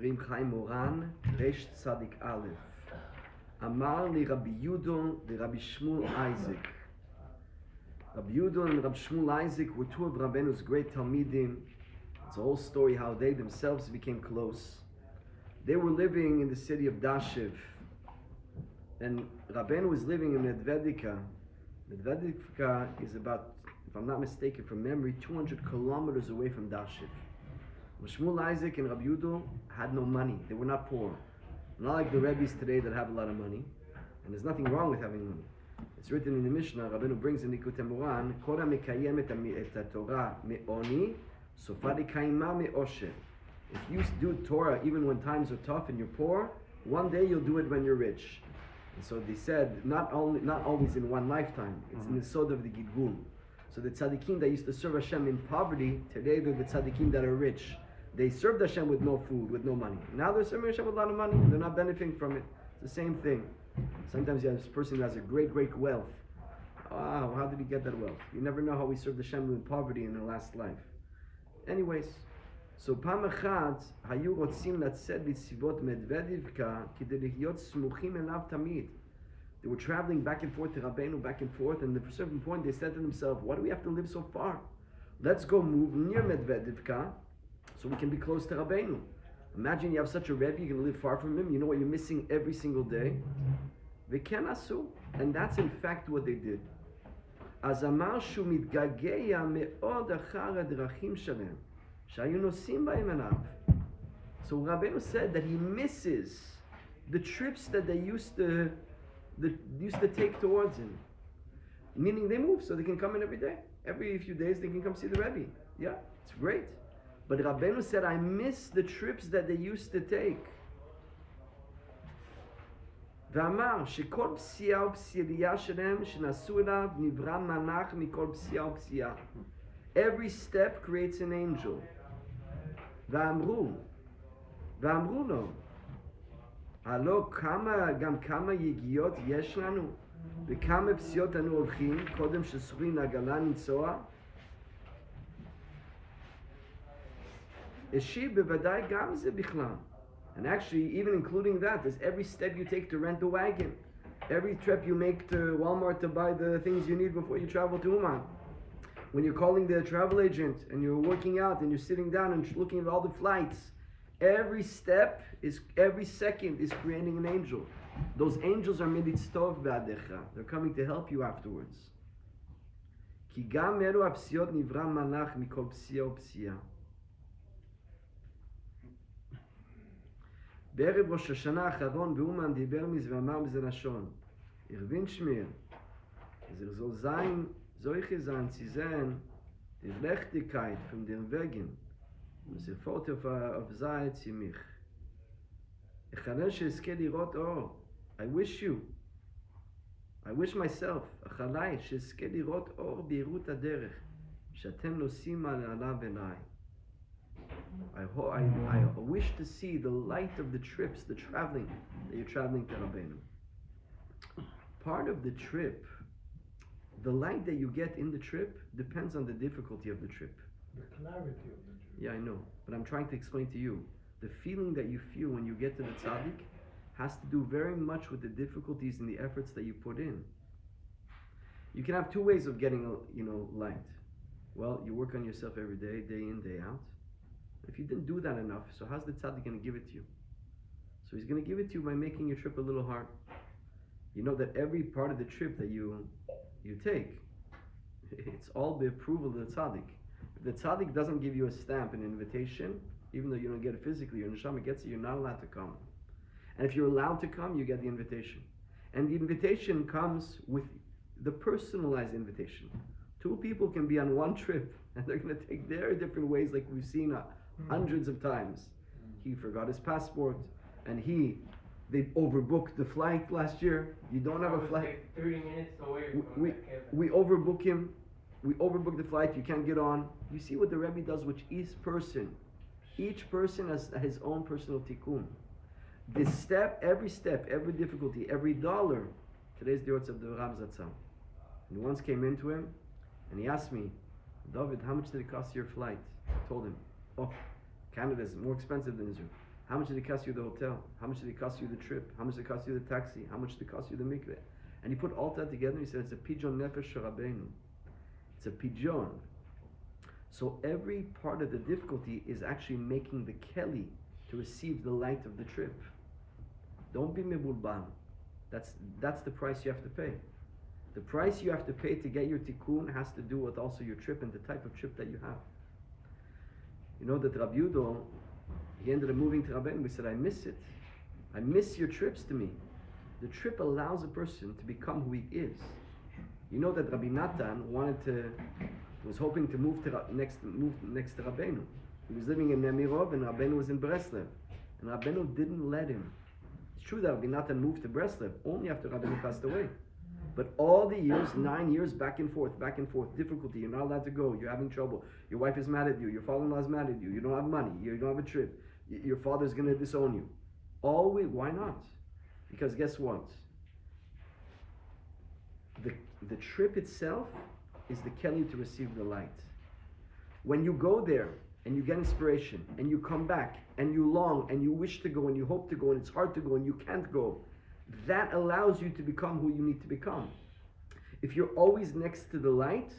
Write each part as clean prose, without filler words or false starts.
חברים, Chaye Moharan, Resh Tzadik Aleph. Amar li Rabbi Yudon li Rabbi Shmuel Isaac. Rabbi Yudon and Rabbi Shmuel Isaac were two of Rabbeinu's great Talmidim. It's a whole story how they themselves became close. They were living in the city of Dashiv, and Rabbeinu was living in Medvedivka. Medvedivka is about, if I'm not mistaken from memory, 200 kilometers away from Dashiv. Shmuel Isaac and Rabbi Yudon had no money. They were not poor. Not like the Rebbes today that have a lot of money. And there's nothing wrong with having money. It's written in the Mishnah, Rabbeinu brings in Likutei Moharan, Kora mekayem et Torah me'oni, sofari kaima me'osher. If you do Torah even when times are tough and you're poor, one day you'll do it when you're rich. And so they said, not always in one lifetime. It's in the sod of the Gidgul. So the tzaddikim that used to serve Hashem in poverty, today they're the tzaddikim that are rich. They served Hashem with no food, with no money. Now they're serving Hashem with a lot of money. They're not benefiting from it. It's the same thing. Sometimes you have this person who has a great wealth. Wow, how did he get that wealth? You never know how we served Hashem in poverty in their last life. Anyways, so פעם אחת היו רוצים לצאת בסביבות מדוודivka כדי להיות סמוכים אליו תמיד. They were traveling back and forth to Rabbeinu, back and forth, and at a certain point they said to themselves, why do we have to live so far? Let's go move near Medvedivka so we can be close to Rabbeinu. Imagine you have such a Rebbe, you're going to live far from him, you know what you're missing every single day. And that's in fact what they did. אז אמר שהוא מתגעגע מאוד אחר הדרכים שלהם, שהיו נוסעים בהם אליו. So Rabbeinu said that he misses the trips that they used to take towards him. Meaning they move so they can come in every day. Every few days they can come see the Rebbe. Yeah, it's great. But Rabbeinu said, I miss the trips that they used to take. ואמר שכל פסיעה ופסיעה שלהם שנסעו אליו נברא מלאך מכל פסיעה ופסיעה. Every step creates an angel. ואמרו לו, הלא כמה יגיעות יש לנו, וכמה פסיעות אנו הולכים, קודם שסוחרים עגלה לנסוע? השיב בוודאי גם זה בכלל. And actually, even including that, is every step you take to rent a wagon, every trip you make to Walmart to buy the things you need before you travel to Uman. When you're calling the travel agent and you're working out and you're sitting down and looking at all the flights, every second is creating an angel. Those angels are militztov ba'adecha. They're coming to help you afterwards. כי גם אלו הפסיעות נברא מלאך מכל פסיעה ופסיעה. בערב ראש השנה האחרון באומן דיבר מזה ואמר מזה לשון. הרבין שמיר, זר soll sein, solche sein, sie sehen, die Gerechtigkeit von den Wegen, und sie fort auf Zeit sie mich. Ich kann שאזכה לראות אור. I wish myself, אחריי, שאזכה לראות אור בהירות הדרך, שאתם נוסעים עליו אליי. I wish to see the light of the trips, the traveling, that you're traveling to Rabbeinu. Part of the trip, the light that you get in the trip depends on the difficulty of the trip. The clarity of the trip. Yeah, I know. But I'm trying to explain to you. The feeling that you feel when you get to the tzaddik has to do very much with the difficulties and the efforts that you put in. You can have two ways of getting, light. Well, you work on yourself every day, day in, day out. If you didn't do that enough, so how's the tzaddik going to give it to you? So he's going to give it to you by making your trip a little hard. You know that every part of the trip that you take, it's all the approval of the tzaddik. If the tzaddik doesn't give you a stamp, an invitation, even though you don't get it physically, your neshama gets it, you're not allowed to come. And if you're allowed to come, you get the invitation. And the invitation comes with the personalized invitation. Two people can be on one trip, and they're going to take their different ways, like we've seen hundreds of times. He forgot his passport, and they overbooked the flight last year. You don't have a flight. Like 30 minutes away from we overbook him. We overbook the flight. You can't get on. You see what the Rebbe does with each person. Each person has his own personal tikkun. This step, every difficulty, every dollar. Today's the words of the Rav Zatzal. And he once came into him, and he asked me, David, how much did it cost your flight? I told him, Canada is more expensive than Israel. How much did it cost you the hotel? How much did it cost you the trip? How much did it cost you the taxi? How much did it cost you the mikveh? And he put all that together and he said, it's a pigeon nefesh Rabbeinu. It's a pigeon. So every part of the difficulty is actually making the keli to receive the light of the trip. Don't be mibulban. That's the price you have to pay. The price you have to pay to get your tikkun has to do with also your trip and the type of trip that you have. You know that Rabbi Yudo, he ended up moving to Rabbeinu. We said, I miss it. I miss your trips to me. The trip allows a person to become who he is. You know that Rabbi Natan was hoping to move next to Rabbeinu. He was living in Nemirov and Rabbeinu was in Breslev. And Rabbeinu didn't let him. It's true that Rabbi Natan moved to Breslev only after Rabbeinu passed away. But all the years, 9 years, back and forth, difficulty, you're not allowed to go, you're having trouble, your wife is mad at you, your father-in-law is mad at you, you don't have money, you don't have a trip, your father's going to disown you. Why not? Because guess what? The trip itself is the keli to receive the light. When you go there and you get inspiration and you come back and you long and you wish to go and you hope to go and it's hard to go and you can't go, that allows you to become who you need to become. If you're always next to the light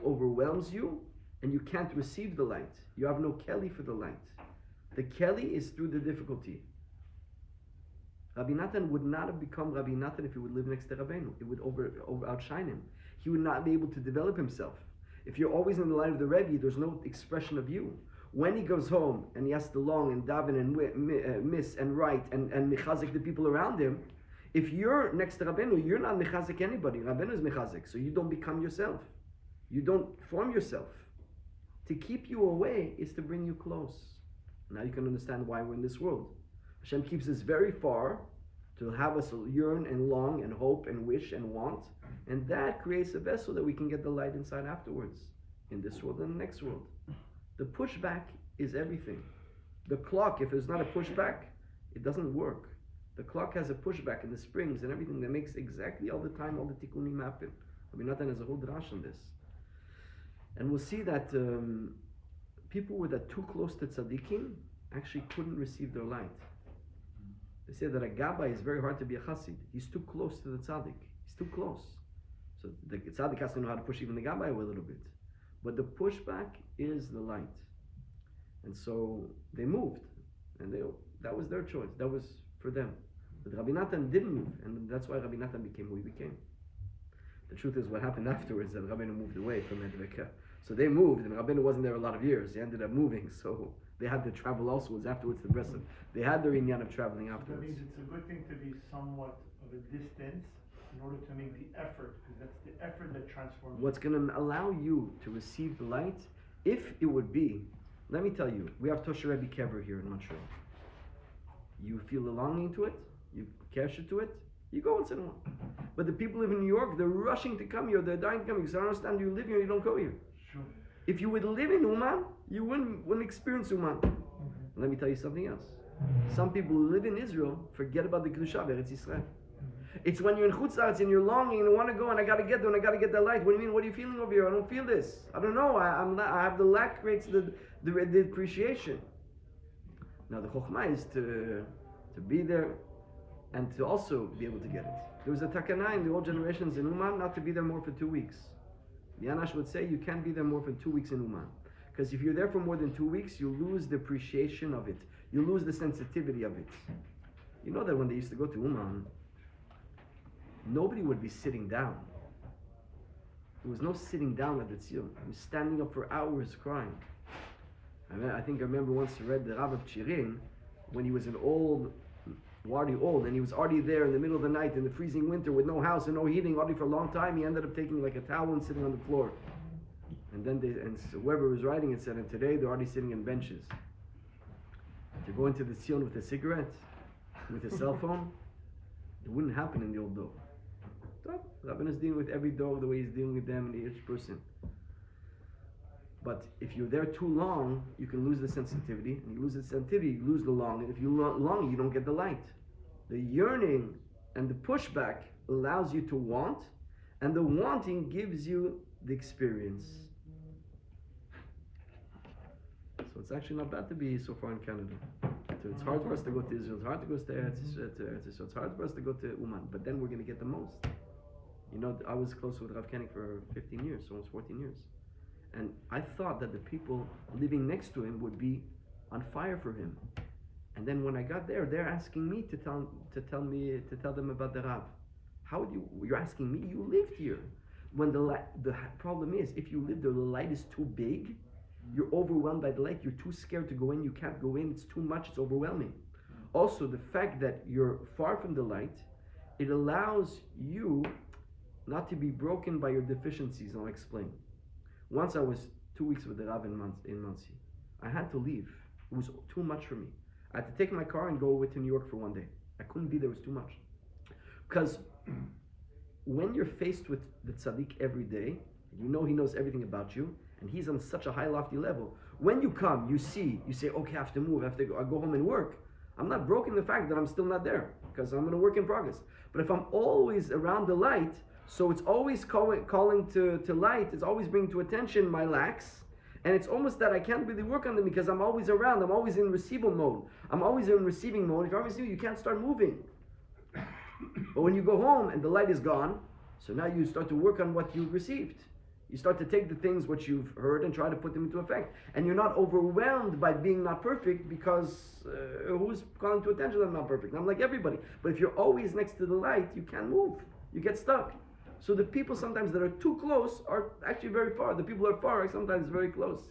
overwhelms you and you can't receive the light. You have no keli for the light. The keli is through the difficulty. Rabbi Natan would not have become Rabbi Natan if he would live next to Rabbeinu. It would outshine him. He would not be able to develop himself. If you're always in the light of the Rebbe, there's no expression of you. When he goes home and he has to long and daven and miss and write and mechazik the people around him, if you're next to Rabbeinu, you're not mechazik anybody. Rabbeinu is mechazik, so you don't become yourself. You don't form yourself. To keep you away is to bring you close. Now you can understand why we're in this world. Hashem keeps us very far to have us yearn and long and hope and wish and want, and that creates a vessel that we can get the light inside afterwards, in this world and the next world. The pushback is everything. The clock, if there's not a pushback, it doesn't work. The clock has a pushback in the springs and everything that makes exactly all the time all the tikkunim happen. Rabbi Natan has a whole drash on this. And we'll see that people who were too close to tzaddikim actually couldn't receive their light. They say that a gabbai is very hard to be a chassid. He's too close to the tzaddik. He's too close. So the tzaddik has to know how to push even the gabbai away a little bit. But the pushback is the light. And so they moved. And that was their choice. That was for them. But Rabbi Natan didn't move. And that's why Rabbi Natan became who he became. The truth is what happened afterwards, that Rabbeinu moved away from Edveka. So they moved, and Rabbeinu wasn't there a lot of years. He ended up moving, so they had to travel also afterwards to Breslev. They had their inyan of traveling afterwards. That means it's a good thing to be somewhat of a distance in order to make the effort, because that's the effort that transforms. What's going to allow you to receive the light, if it would be, let me tell you, we have Tosher Rebbe Kever here in Montreal. You feel a longing to it, you cash it to it, you go once in a while. But the people live in New York, they're rushing to come here, they're dying to come here, because I don't understand, you live here, you don't go here. Sure. If you would live in Uman, you wouldn't experience Uman. Let me tell you something else. Some people who live in Israel forget about the Kedusha of Eretz Yisrael. It's when you're in Chutz La'aretz and you're longing and you want to go and I got to get there and I got to get that light. What do you mean? What are you feeling over here? I don't feel this. I don't know. I have the lack creates the appreciation. Now the Chokhmah is to be there and to also be able to get it. There was a takana in the old generations in Uman not to be there more for 2 weeks. The Anash would say you can't be there more than 2 weeks in Uman. Because if you're there for more than 2 weeks, you lose the appreciation of it. You lose the sensitivity of it. You know that when they used to go to Uman, nobody would be sitting down. There was no sitting down at the tziyun. He was standing up for hours crying. I remember once I read the Rav of Chirin, when he was already old, and he was already there in the middle of the night in the freezing winter with no house and no heating, already for a long time. He ended up taking like a towel and sitting on the floor. And then so whoever was writing it said, and today they're already sitting in benches. To go into the tziyun with a cigarette, with a cell phone, it wouldn't happen in the old dog. So, Rabban is dealing with every dog the way he's dealing with them and each person. But if you're there too long, you can lose the sensitivity. And you lose the sensitivity, you lose the long. And if you long, you don't get the light. The yearning and the pushback allows you to want, and the wanting gives you the experience. So it's actually not bad to be so far in Canada. to. It's hard for us to go to Israel. It's hard to go to Eretz Yisrael. It's hard for us to go to Uman. But then we're going to get the most. You know, I was close with Rav Koenig for 15 years, almost 14 years. And I thought that the people living next to him would be on fire for him. And then when I got there, they're asking me to tell them about the Rav. How would you're asking me? You lived here. When the problem is, if you live there, the light is too big. You're overwhelmed by the light. You're too scared to go in. You can't go in. It's too much. It's overwhelming. Also, the fact that you're far from the light, it allows you not to be broken by your deficiencies. I'll explain. Once I was 2 weeks with the Rav in Muncie. I had to leave. It was too much for me. I had to take my car and go over to New York for one day. I couldn't be there. It was too much. Because when you're faced with the tzaddik every day, you know he knows everything about you, and he's on such a high, lofty level. When you come, you say, okay, I have to move, I go home and work. I'm not broken the fact that I'm still not there, because I'm going to work in progress. But if I'm always around the light, so it's always calling to light, it's always bringing to attention my lacks, and it's almost that I can't really work on them because I'm always around, I'm always in receivable mode. I'm always in receiving mode. If you're always receiving, you can't start moving. But when you go home and the light is gone, so now you start to work on what you've received. You start to take the things what you've heard and try to put them into effect. And you're not overwhelmed by being not perfect because who's calling to attention that I'm not perfect? I'm like everybody. But if you're always next to the light, you can't move. You get stuck. So the people sometimes that are too close are actually very far. The people that are far are sometimes very close.